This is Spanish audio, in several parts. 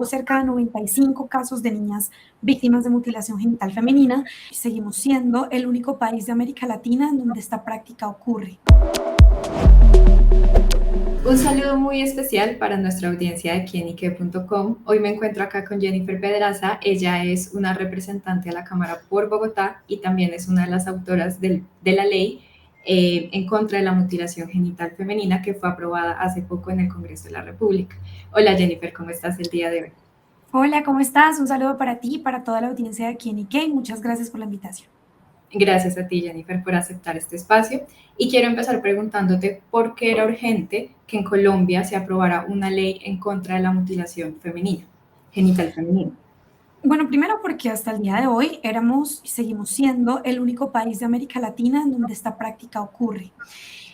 hubo cerca de 95 casos de niñas víctimas de mutilación genital femenina. Seguimos siendo el único país de América Latina en donde esta práctica ocurre. Un saludo muy especial para nuestra audiencia de quienique.com. Hoy me encuentro acá con Jennifer Pedraza. Ella es una representante a la Cámara por Bogotá y también es una de las autoras de la ley en contra de la mutilación genital femenina que fue aprobada hace poco en el Congreso de la República. Hola Jennifer, ¿cómo estás el día de hoy? Hola, ¿cómo estás? Un saludo para ti y para toda la audiencia de Quienique. Muchas gracias por la invitación. Gracias a ti, Jennifer, por aceptar este espacio. Y quiero empezar preguntándote por qué era urgente que en Colombia se aprobara una ley en contra de la mutilación femenina, genital femenina. Bueno, primero porque hasta el día de hoy éramos y seguimos siendo el único país de América Latina en donde esta práctica ocurre.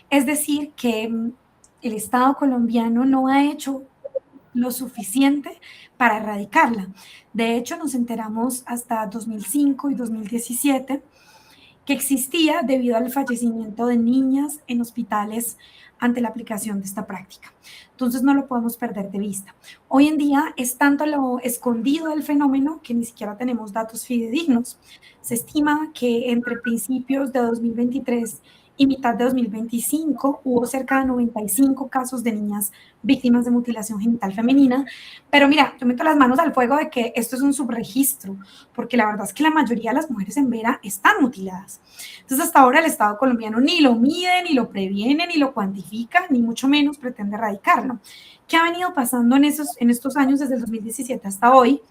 Es decir, que el Estado colombiano no ha hecho lo suficiente para erradicarla. De hecho, nos enteramos hasta 2005 y 2017 que existía debido al fallecimiento de niñas en hospitales ante la aplicación de esta práctica. Entonces no lo podemos perder de vista. Hoy en día es tanto lo escondido del fenómeno que ni siquiera tenemos datos fidedignos. Se estima que entre principios de 2023 y mitad de 2025 hubo cerca de 95 casos de niñas víctimas de mutilación genital femenina. Pero mira, yo meto las manos al fuego de que esto es un subregistro, porque la verdad es que la mayoría de las mujeres en Vera están mutiladas. Entonces, hasta ahora el Estado colombiano ni lo mide, ni lo previene, ni lo cuantifica, ni mucho menos pretende erradicarlo. ¿Qué ha venido pasando en estos años, desde el 2017 hasta hoy?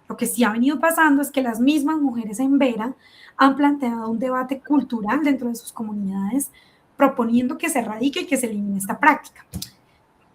Lo que sí ha venido pasando es que las mismas mujeres en Vera han planteado un debate cultural dentro de sus comunidades, proponiendo que se erradique y que se elimine esta práctica.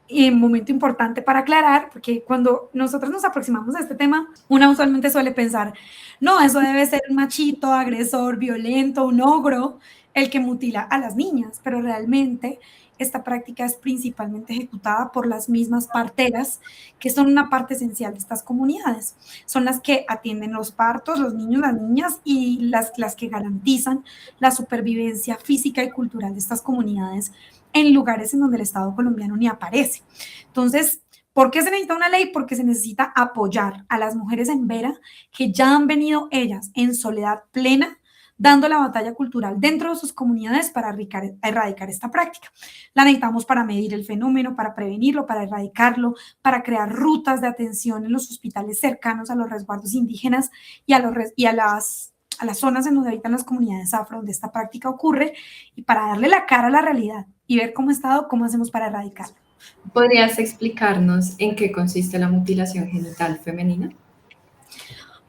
Y un momento importante para aclarar, porque cuando nosotros nos aproximamos a este tema, una usualmente suele pensar, no, eso debe ser un machito, agresor, violento, un ogro, el que mutila a las niñas, pero realmente esta práctica es principalmente ejecutada por las mismas parteras, que son una parte esencial de estas comunidades. Son las que atienden los partos, los niños, las niñas y las que garantizan la supervivencia física y cultural de estas comunidades en lugares en donde el Estado colombiano ni aparece. Entonces, ¿por qué se necesita una ley? Porque se necesita apoyar a las mujeres en Vera que ya han venido ellas en soledad plena dando la batalla cultural dentro de sus comunidades para erradicar esta práctica. La necesitamos para medir el fenómeno, para prevenirlo, para erradicarlo, para crear rutas de atención en los hospitales cercanos a los resguardos indígenas y a las zonas en donde habitan las comunidades afro, donde esta práctica ocurre, y para darle la cara a la realidad y ver cómo está, cómo hacemos para erradicarla. ¿Podrías explicarnos en qué consiste la mutilación genital femenina?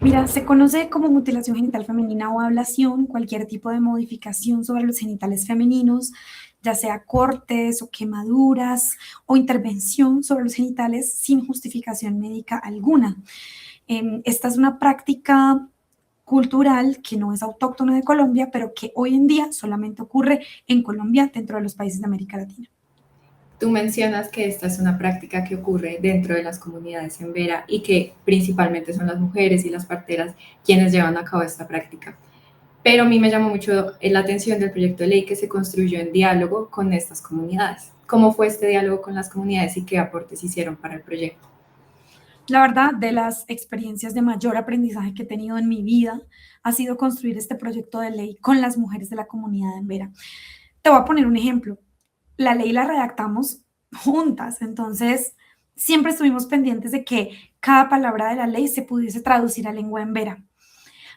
Mira, se conoce como mutilación genital femenina o ablación cualquier tipo de modificación sobre los genitales femeninos, ya sea cortes o quemaduras o intervención sobre los genitales sin justificación médica alguna. Esta es una práctica cultural que no es autóctona de Colombia, pero que hoy en día solamente ocurre en Colombia dentro de los países de América Latina. Tú mencionas que esta es una práctica que ocurre dentro de las comunidades en Vera y que principalmente son las mujeres y las parteras quienes llevan a cabo esta práctica. Pero a mí me llamó mucho la atención del proyecto de ley que se construyó en diálogo con estas comunidades. ¿Cómo fue este diálogo con las comunidades y qué aportes hicieron para el proyecto? La verdad, de las experiencias de mayor aprendizaje que he tenido en mi vida ha sido construir este proyecto de ley con las mujeres de la comunidad en Vera. Te voy a poner un ejemplo. La ley la redactamos juntas, entonces siempre estuvimos pendientes de que cada palabra de la ley se pudiese traducir a lengua en Vera.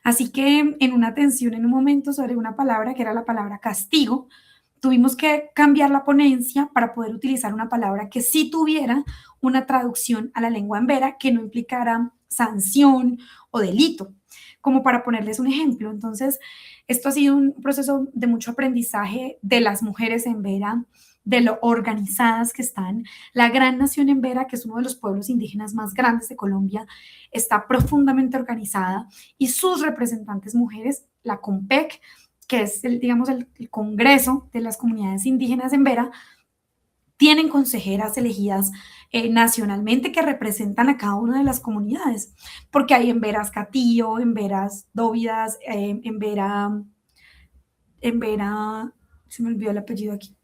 Así que en una tensión en un momento sobre una palabra que era la palabra castigo, tuvimos que cambiar la ponencia para poder utilizar una palabra que sí tuviera una traducción a la lengua en Vera que no implicara sanción o delito, como para ponerles un ejemplo. Entonces, esto ha sido un proceso de mucho aprendizaje de las mujeres en Vera, de lo organizadas que están. La Gran Nación en Vera, que es uno de los pueblos indígenas más grandes de Colombia, está profundamente organizada y sus representantes mujeres, la COMPEC, que es digamos, el Congreso de las Comunidades Indígenas en Vera, tienen consejeras elegidas nacionalmente que representan a cada una de las comunidades, porque hay en Veras Catillo, en Veras Dóvidas, en Vera, se me olvidó el apellido aquí,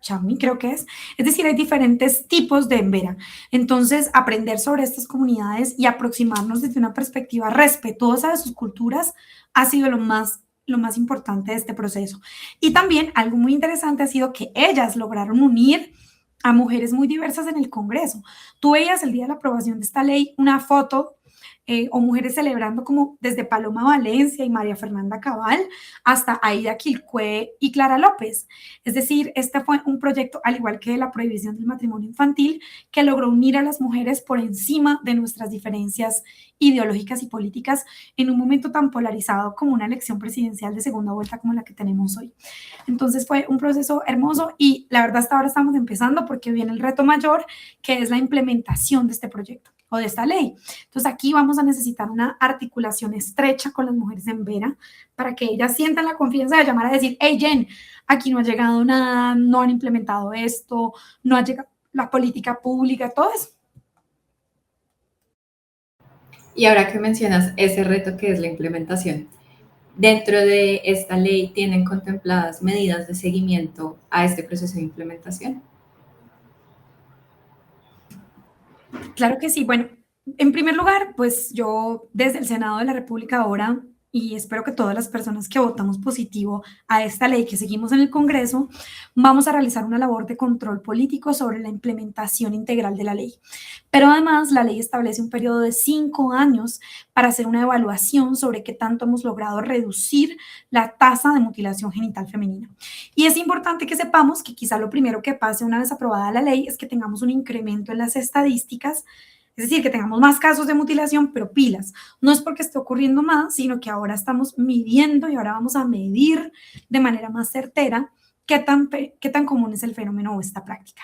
Chami, creo que es. Es decir, hay diferentes tipos de embera. Entonces, aprender sobre estas comunidades y aproximarnos desde una perspectiva respetuosa de sus culturas ha sido lo más importante de este proceso. Y también algo muy interesante ha sido que ellas lograron unir a mujeres muy diversas en el Congreso. Tú veías el día de la aprobación de esta ley una foto o mujeres celebrando como desde Paloma Valencia y María Fernanda Cabal hasta Aida Quilcue y Clara López. Es decir, este fue un proyecto, al igual que la prohibición del matrimonio infantil, que logró unir a las mujeres por encima de nuestras diferencias ideológicas y políticas en un momento tan polarizado como una elección presidencial de segunda vuelta como la que tenemos hoy. Entonces fue un proceso hermoso y la verdad hasta ahora estamos empezando porque viene el reto mayor, que es la implementación de este proyecto o de esta ley. Entonces aquí vamos a necesitar una articulación estrecha con las mujeres en Vera para que ellas sientan la confianza de llamar a decir, hey Jen, aquí no ha llegado nada, no han implementado esto, no ha llegado la política pública, todo eso. Y ahora que mencionas ese reto que es la implementación, dentro de esta ley tienen contempladas medidas de seguimiento a este proceso de implementación. Claro que sí. Bueno, en primer lugar, pues yo desde el Senado de la República ahora, y espero que todas las personas que votamos positivo a esta ley que seguimos en el Congreso, vamos a realizar una labor de control político sobre la implementación integral de la ley. Pero además, la ley establece un periodo de 5 años para hacer una evaluación sobre qué tanto hemos logrado reducir la tasa de mutilación genital femenina. Y es importante que sepamos que quizá lo primero que pase una vez aprobada la ley es que tengamos un incremento en las estadísticas, es decir, que tengamos más casos de mutilación, pero pilas. No es porque esté ocurriendo más, sino que ahora estamos midiendo y ahora vamos a medir de manera más certera qué tan común es el fenómeno o esta práctica.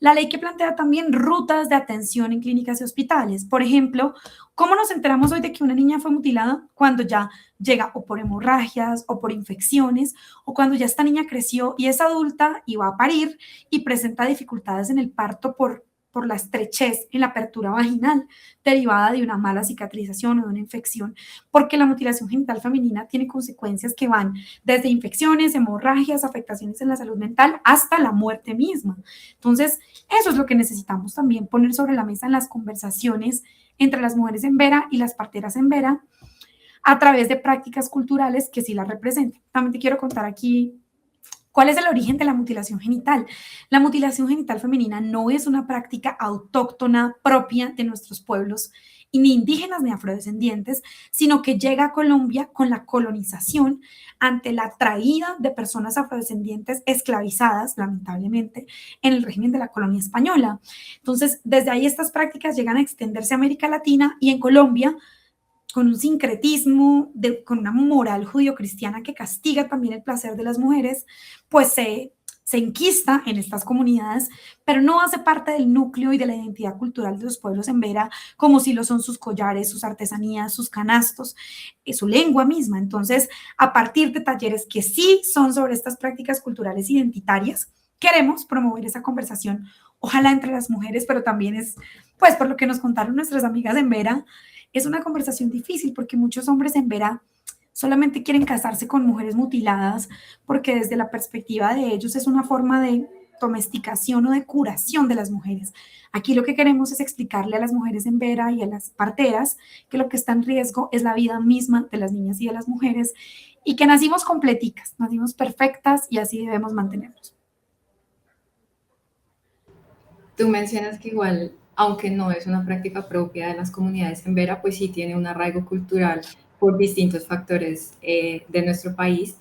La ley que plantea también rutas de atención en clínicas y hospitales. Por ejemplo, ¿cómo nos enteramos hoy de que una niña fue mutilada? Cuando ya llega o por hemorragias o por infecciones, o cuando ya esta niña creció y es adulta y va a parir y presenta dificultades en el parto por la estrechez en la apertura vaginal derivada de una mala cicatrización o de una infección, porque la mutilación genital femenina tiene consecuencias que van desde infecciones, hemorragias, afectaciones en la salud mental hasta la muerte misma. Entonces, eso es lo que necesitamos también poner sobre la mesa en las conversaciones entre las mujeres en Vera y las parteras en Vera a través de prácticas culturales que sí las representen. También te quiero contar aquí ¿cuál es el origen de la mutilación genital? La mutilación genital femenina no es una práctica autóctona propia de nuestros pueblos, y ni indígenas ni afrodescendientes, sino que llega a Colombia con la colonización ante la traída de personas afrodescendientes esclavizadas, lamentablemente, en el régimen de la colonia española. Entonces, desde ahí estas prácticas llegan a extenderse a América Latina y en Colombia con un sincretismo, con una moral judio-cristiana que castiga también el placer de las mujeres, pues se enquista en estas comunidades, pero no hace parte del núcleo y de la identidad cultural de los pueblos en Vera, como si lo son sus collares, sus artesanías, sus canastos, su lengua misma. Entonces, a partir de talleres que sí son sobre estas prácticas culturales identitarias, queremos promover esa conversación, ojalá entre las mujeres, pero también es, pues, por lo que nos contaron nuestras amigas en Vera, es una conversación difícil porque muchos hombres en Vera solamente quieren casarse con mujeres mutiladas porque desde la perspectiva de ellos es una forma de domesticación o de curación de las mujeres. Aquí lo que queremos es explicarle a las mujeres en Vera y a las parteras que lo que está en riesgo es la vida misma de las niñas y de las mujeres y que nacimos completicas, nacimos perfectas y así debemos mantenernos. Tú mencionas que igual, aunque no es una práctica propia de las comunidades en Vera, pues sí tiene un arraigo cultural por distintos factores de nuestro país.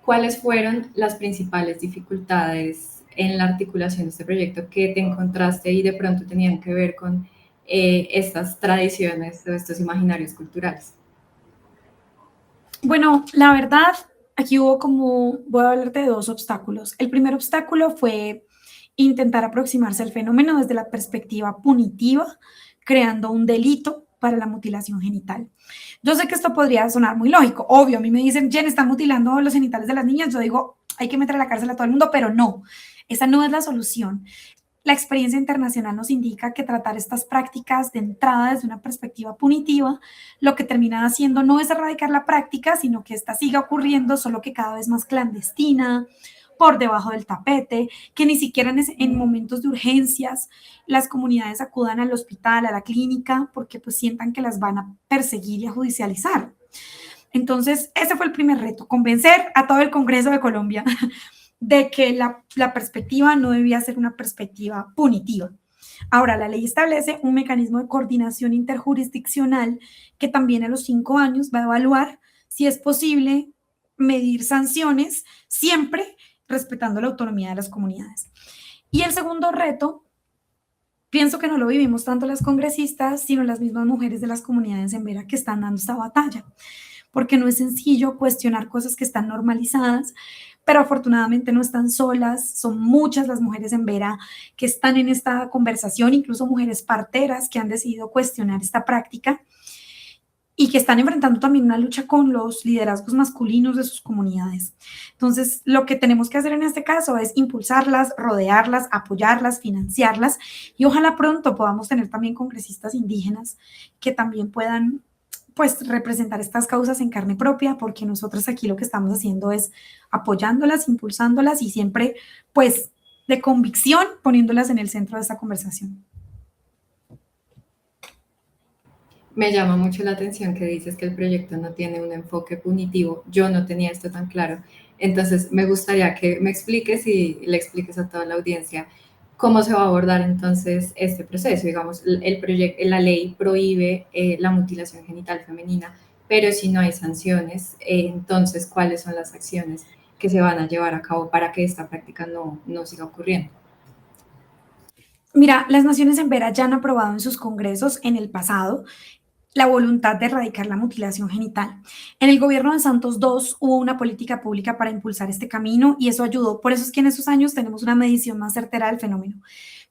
¿Cuáles fueron las principales dificultades en la articulación de este proyecto que te encontraste y de pronto tenían que ver con estas tradiciones o estos imaginarios culturales? Bueno, la verdad, aquí hubo como, voy a hablarte de dos obstáculos. El primer obstáculo fue intentar aproximarse al fenómeno desde la perspectiva punitiva, creando un delito para la mutilación genital. Yo sé que esto podría sonar muy lógico. Obvio, a mí me dicen, Jen, están mutilando los genitales de las niñas. Yo digo, hay que meter a la cárcel a todo el mundo, pero no, esa no es la solución. La experiencia internacional nos indica que tratar estas prácticas de entrada desde una perspectiva punitiva, lo que termina haciendo no es erradicar la práctica, sino que esta siga ocurriendo, solo que cada vez más clandestina, por debajo del tapete, que ni siquiera en momentos de urgencias las comunidades acudan al hospital, a la clínica, porque pues sientan que las van a perseguir y a judicializar. Entonces, ese fue el primer reto, convencer a todo el Congreso de Colombia de que la perspectiva no debía ser una perspectiva punitiva. Ahora, la ley establece un mecanismo de coordinación interjurisdiccional que también a los 5 años va a evaluar si es posible medir sanciones, siempre respetando la autonomía de las comunidades. Y el segundo reto, pienso que no lo vivimos tanto las congresistas, sino las mismas mujeres de las comunidades en Vera que están dando esta batalla, porque no es sencillo cuestionar cosas que están normalizadas, pero afortunadamente no están solas, son muchas las mujeres en Vera que están en esta conversación, incluso mujeres parteras que han decidido cuestionar esta práctica y que están enfrentando también una lucha con los liderazgos masculinos de sus comunidades. Entonces, lo que tenemos que hacer en este caso es impulsarlas, rodearlas, apoyarlas, financiarlas y ojalá pronto podamos tener también congresistas indígenas que también puedan pues representar estas causas en carne propia, porque nosotros aquí lo que estamos haciendo es apoyándolas, impulsándolas y siempre pues de convicción poniéndolas en el centro de esta conversación. Me llama mucho la atención que dices que el proyecto no tiene un enfoque punitivo. Yo no tenía esto tan claro. Entonces, me gustaría que me expliques y le expliques a toda la audiencia cómo se va a abordar entonces este proceso. Digamos, la ley prohíbe la mutilación genital femenina, pero si no hay sanciones, entonces, ¿cuáles son las acciones que se van a llevar a cabo para que esta práctica no siga ocurriendo? Mira, las naciones en Vera ya han aprobado en sus congresos en el pasado la voluntad de erradicar la mutilación genital. En el gobierno de Santos II hubo una política pública para impulsar este camino y eso ayudó. Por eso es que en esos años tenemos una medición más certera del fenómeno.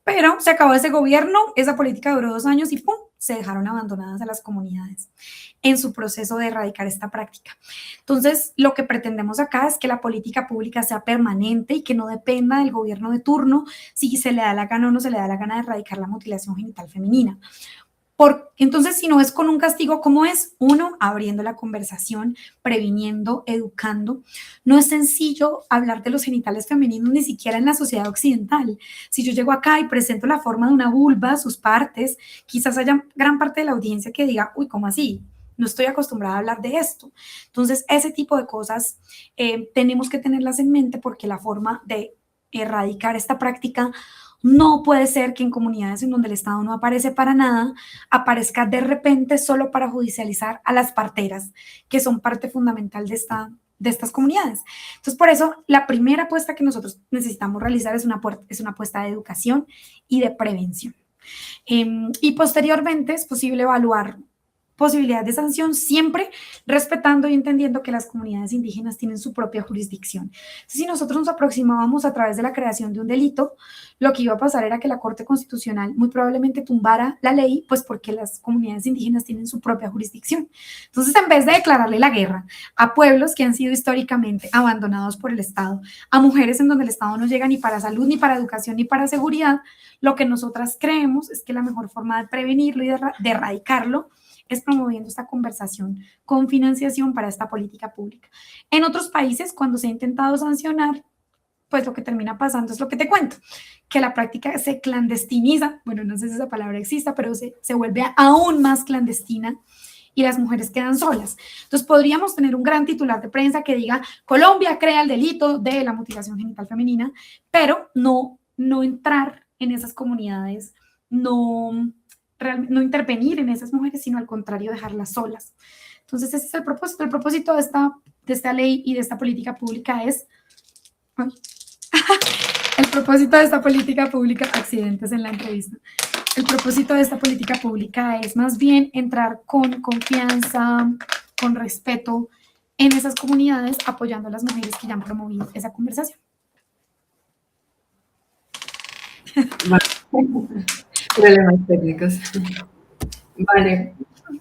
Pero se acabó ese gobierno, esa política duró 2 años y ¡pum! Se dejaron abandonadas a las comunidades en su proceso de erradicar esta práctica. Entonces, lo que pretendemos acá es que la política pública sea permanente y que no dependa del gobierno de turno si se le da la gana o no se le da la gana de erradicar la mutilación genital femenina. Entonces, si no es con un castigo, ¿cómo es? Uno, abriendo la conversación, previniendo, educando. No es sencillo hablar de los genitales femeninos ni siquiera en la sociedad occidental. Si yo llego acá y presento la forma de una vulva, sus partes, quizás haya gran parte de la audiencia que diga, uy, ¿cómo así? No estoy acostumbrada a hablar de esto. Entonces, ese tipo de cosas tenemos que tenerlas en mente porque la forma de erradicar esta práctica no puede ser que en comunidades en donde el Estado no aparece para nada, aparezca de repente solo para judicializar a las parteras, que son parte fundamental de estas comunidades. Entonces, por eso, la primera apuesta que nosotros necesitamos realizar es una apuesta de educación y de prevención. Y posteriormente es posible evaluar posibilidad de sanción, siempre respetando y entendiendo que las comunidades indígenas tienen su propia jurisdicción. Entonces, si nosotros nos aproximábamos a través de la creación de un delito, lo que iba a pasar era que la Corte Constitucional muy probablemente tumbara la ley, pues porque las comunidades indígenas tienen su propia jurisdicción. Entonces, en vez de declararle la guerra a pueblos que han sido históricamente abandonados por el Estado, a mujeres en donde el Estado no llega ni para salud, ni para educación, ni para seguridad, lo que nosotras creemos es que la mejor forma de prevenirlo y de erradicarlo es promoviendo esta conversación con financiación para esta política pública. En otros países, cuando se ha intentado sancionar, pues lo que termina pasando es lo que te cuento, que la práctica se clandestiniza, bueno, no sé si esa palabra exista, pero se vuelve aún más clandestina y las mujeres quedan solas. Entonces, podríamos tener un gran titular de prensa que diga, Colombia crea el delito de la mutilación genital femenina, pero no entrar en esas comunidades, no intervenir en esas mujeres, sino al contrario, dejarlas solas. Entonces, ese es el propósito. El propósito de esta ley y de esta política pública es... El propósito de esta política pública, accidentes en la entrevista. El propósito de esta política pública es más bien entrar con confianza, con respeto en esas comunidades, apoyando a las mujeres que ya han promovido esa conversación. Problemas técnicos. Vale,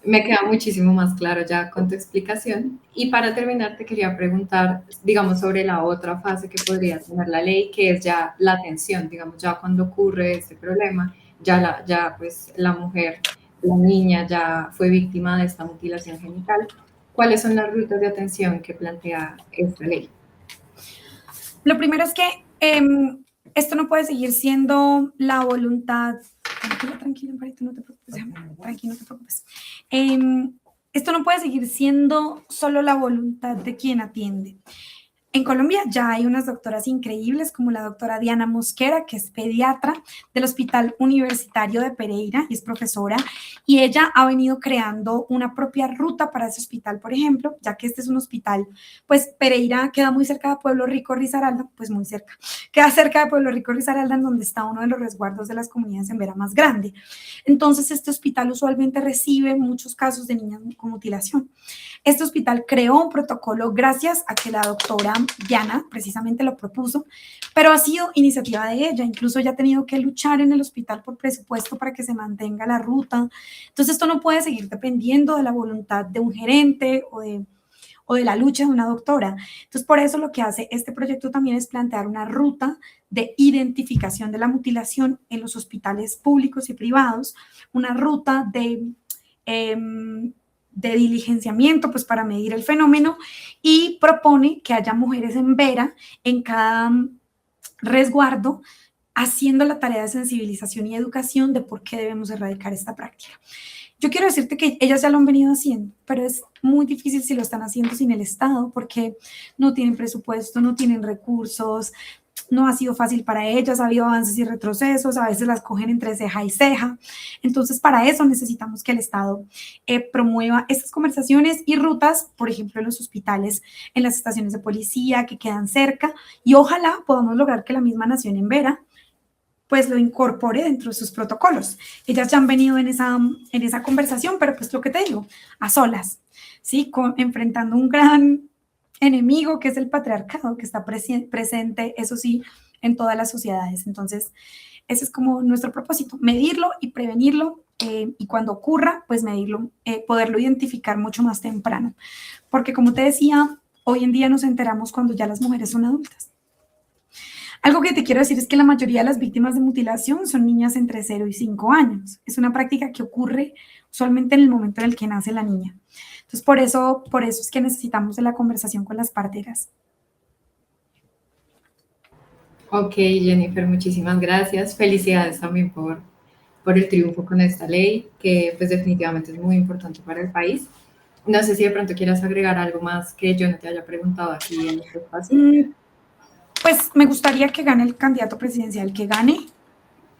me queda muchísimo más claro ya con tu explicación. Y para terminar, te quería preguntar, digamos, sobre la otra fase que podría tener la ley, que es ya la atención, digamos, ya cuando ocurre este problema, ya pues la mujer, la niña ya fue víctima de esta mutilación genital. ¿Cuáles son las rutas de atención que plantea esta ley? Lo primero es que esto no puede seguir siendo la voluntad. Tranquilo, Amparito, no te preocupes. Tranquilo, no te preocupes. Esto no puede seguir siendo solo la voluntad de quien atiende. En Colombia ya hay unas doctoras increíbles como la doctora Diana Mosquera, que es pediatra del Hospital Universitario de Pereira y es profesora, y ella ha venido creando una propia ruta para ese hospital, por ejemplo, ya que este es un hospital, pues Pereira queda muy cerca de Pueblo Rico, Risaralda, pues muy cerca, queda cerca de Pueblo Rico, Risaralda, en donde está uno de los resguardos de las comunidades en Vera más grande. Entonces, este hospital usualmente recibe muchos casos de niñas con mutilación. Este hospital creó un protocolo gracias a que la doctora Diana precisamente lo propuso, pero ha sido iniciativa de ella. Incluso ella ha tenido que luchar en el hospital por presupuesto para que se mantenga la ruta. Entonces, esto no puede seguir dependiendo de la voluntad de un gerente o de la lucha de una doctora. Entonces, por eso lo que hace este proyecto también es plantear una ruta de identificación de la mutilación en los hospitales públicos y privados, una ruta de diligenciamiento, pues para medir el fenómeno, y propone que haya mujeres en Vera en cada resguardo haciendo la tarea de sensibilización y educación de por qué debemos erradicar esta práctica. Yo quiero decirte que ellas ya lo han venido haciendo, pero es muy difícil si lo están haciendo sin el Estado porque no tienen presupuesto, no tienen recursos, no ha sido fácil para ellas, ha habido avances y retrocesos, a veces las cogen entre ceja y ceja. Entonces, para eso necesitamos que el Estado promueva estas conversaciones y rutas, por ejemplo, en los hospitales, en las estaciones de policía que quedan cerca, y ojalá podamos lograr que la misma nación en Vera pues lo incorpore dentro de sus protocolos. Ellas ya han venido en esa conversación, pero pues lo que te digo, a solas, ¿sí? Enfrentando un gran enemigo que es el patriarcado, que está presente, eso sí, en todas las sociedades. Entonces, ese es como nuestro propósito, medirlo y prevenirlo, y cuando ocurra, pues medirlo, poderlo identificar mucho más temprano. Porque como te decía, hoy en día nos enteramos cuando ya las mujeres son adultas. Algo que te quiero decir es que la mayoría de las víctimas de mutilación son niñas entre 0 y 5 años. Es una práctica que ocurre usualmente en el momento en el que nace la niña. Entonces, por eso es que necesitamos de la conversación con las parteras. Ok, Jennifer, muchísimas gracias. Felicidades también por el triunfo con esta ley, que pues definitivamente es muy importante para el país. No sé si de pronto quieras agregar algo más que yo no te haya preguntado aquí en este espacio. Pues me gustaría que gane el candidato presidencial que gane.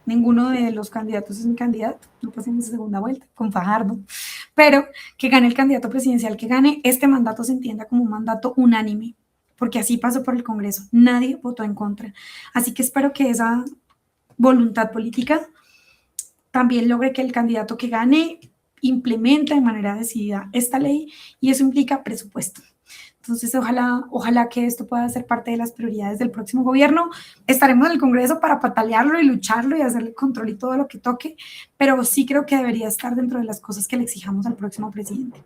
Ninguno de los candidatos es mi candidato, no pasemos a segunda vuelta con Fajardo, pero que gane el candidato presidencial que gane, este mandato se entienda como un mandato unánime, porque así pasó por el Congreso, nadie votó en contra. Así que espero que esa voluntad política también logre que el candidato que gane implemente de manera decidida esta ley, y eso implica presupuesto. Entonces, ojalá que esto pueda ser parte de las prioridades del próximo gobierno. Estaremos en el Congreso para patalearlo y lucharlo y hacerle control y todo lo que toque, pero sí creo que debería estar dentro de las cosas que le exijamos al próximo presidente.